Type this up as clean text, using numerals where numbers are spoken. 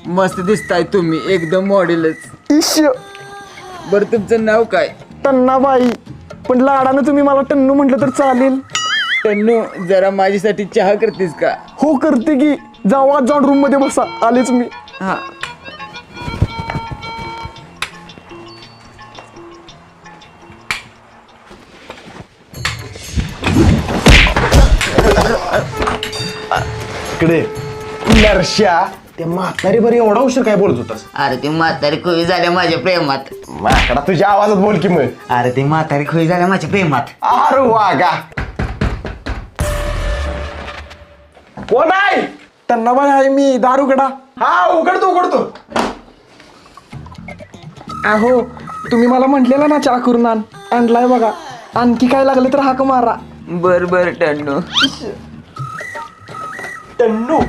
मस्त दिसताय तुम्ही, एकदम मॉडेलच. इश बरं तुमचं नाव काय? टन्नाबाई, पण लाडानं तुम्ही मला टन्नू म्हटलं तर चालेल. टन्नू, जरा माझ्यासाठी चहा करतेस का? हो करते की. जावा जाऊन रूम मध्ये बसा, आलेच मी. हा. इकडे नरश्या, त्या म्हातारी बरी एवढा उशीर काय बोलत होतास? अरे ती म्हातारी खुई झाल्या माझ्या प्रेमात. माकडा तुझ्या आवाजात बोल की मग. अरे ती म्हातारी खुई झाल्या माझ्या प्रेमात. अरे वागा. कोण आहे? टन्नाबाई आहे मी, दार उघडा. हा उघडतो. अहो तुम्ही मला म्हटलेला ना चहा करून आणलाय बघा. आणखी काय लागलं तर हाक मारा. बर बर टन्नू. टन्नू